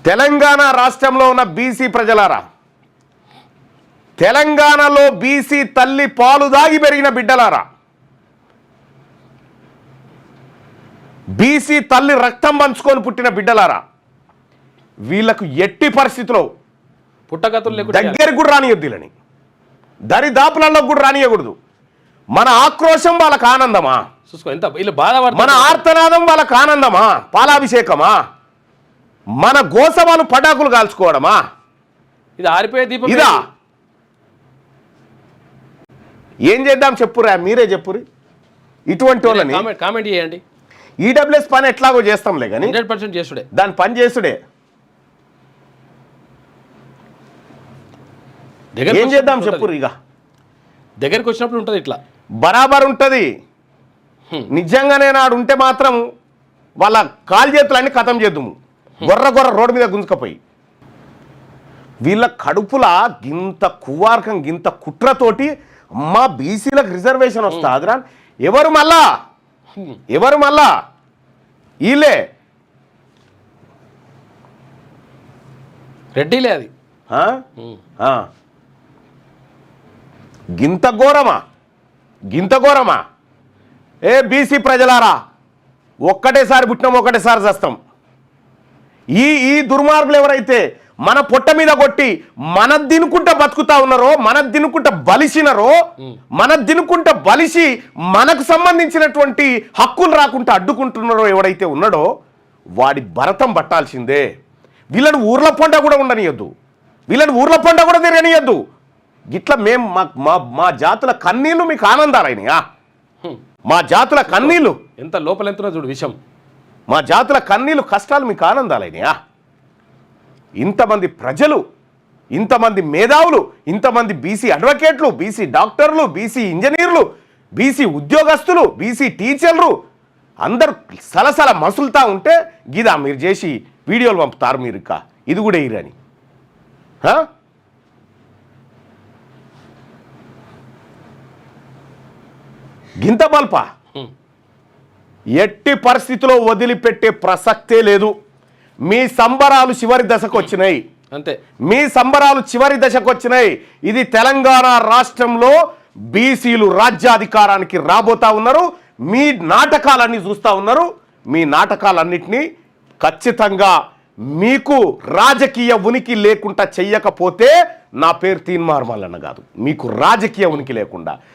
తెలంగాణ రాష్ట్రంలో ఉన్న బీసీ ప్రజలారా, తెలంగాణలో బీసీ తల్లి పాలు దాగి పెరిగిన బిడ్డలారా, బీసీ తల్లి రక్తం పంచుకొని పుట్టిన బిడ్డలారా, వీళ్లకు ఎట్టి పరిస్థితిలో పుట్టగతులు దగ్గరికి కూడా రానియొద్దులని, దరిదాపులలో కూడా రానియకూడదు. మన ఆక్రోశం వాళ్ళకు ఆనందమా? చూసుకో ఎంత వీళ్ళు బాధ, మన ఆర్తనాదం వాళ్ళకు ఆనందమా? పాలాభిషేకమా? మన గోసవాలు పటాకులు కాల్చుకోవడమా? ఇది ఆరిపోయే దీపం. ఇదా? ఏం చేద్దాం చెప్పురా, మీరే చెప్పురి. ఇటువంటి వాళ్ళని కామెంట్ చేయండి. ఈడబ్ల్యూఎస్ పని ఎట్లాగో చేస్తాంలే కానీ 100% చేసుడే, దాని పని చేసుడే. ఏం చేద్దాం చెప్పురు. ఇక దగ్గరికి వచ్చినప్పుడు ఉంటుంది ఇట్లా బరాబర్ ఉంటుంది. నిజంగానే నాడు ఉంటే మాత్రం వాళ్ళ కాలు చేతులన్నీ ఖతం చేద్దాము, గొర్ర రోడ్డు మీద గుంజుకపోయి. వీళ్ళ కడుపుల గింత కువార్కం, గింత కుట్రతోటి అమ్మా బీసీలకు రిజర్వేషన్ వస్తుందిరా. ఎవరు మళ్ళా వీళ్ళే రెడ్డిలే. అది గింత ఘోరమా? ఏ బీసీ ప్రజలారా, ఒక్కటేసారి పుట్టినాం, ఒకటేసారి చస్తాం. ఈ దుర్మార్గులు ఎవరైతే మన పొట్ట మీద కొట్టి మన దినుకుంటా బతుకుతా ఉన్నారో, మన దినుకుంటా బలిసినారో, మన దినుకుంటా బలిసి మనకు సంబంధించినటువంటి హక్కులు రాకుండా అడ్డుకుంటున్నారో ఎవడైతే ఉన్నాడో వాడి భరతం పట్టాల్సిందే. వీళ్ళని ఊర్ల పంట కూడా ఉండనియద్దు, వీళ్ళని ఊర్ల పంట కూడా తిరగనియద్దు. ఇట్లా మేము మా జాతుల కన్నీళ్ళు మీకు ఆనందాలైనయా? మా జాతుల కన్నీళ్ళు ఎంత లోపల ఎంతున్నా చూడు విషయం. మా జాతుల కన్నీళ్ళు కష్టాలు మీకు ఆనందాలైనయా? ఇంతమంది ప్రజలు, ఇంతమంది మేధావులు, ఇంతమంది బీసీ అడ్వకేట్లు, బీసీ డాక్టర్లు, బీసీ ఇంజనీర్లు, బీసీ ఉద్యోగస్తులు, బీసీ టీచర్లు అందరూ సలసల మసులుతా ఉంటే గిదా మీరు చేసి వీడియోలు పంపుతారు. మీరు ఇక ఇది కూడా ఇరని గింత బల్ప ఎట్టి పరిస్థితిలో వదిలిపెట్టే ప్రసక్తే లేదు. మీ సంబరాలు చివరి దశకు వచ్చినాయి, అంతే. మీ సంబరాలు చివరి దశకు వచ్చినాయి. ఇది తెలంగాణ రాష్ట్రంలో బీసీలు రాజ్యాధికారానికి రాబోతా ఉన్నారు. మీ నాటకాలన్నీ చూస్తూ ఉన్నారు. మీ నాటకాలన్నింటినీ ఖచ్చితంగా మీకు రాజకీయ ఉనికి లేకుండా చెయ్యకపోతే నా పేరు తీన్మార్ మల్లన్న కాదు. మీకు రాజకీయ ఉనికి లేకుండా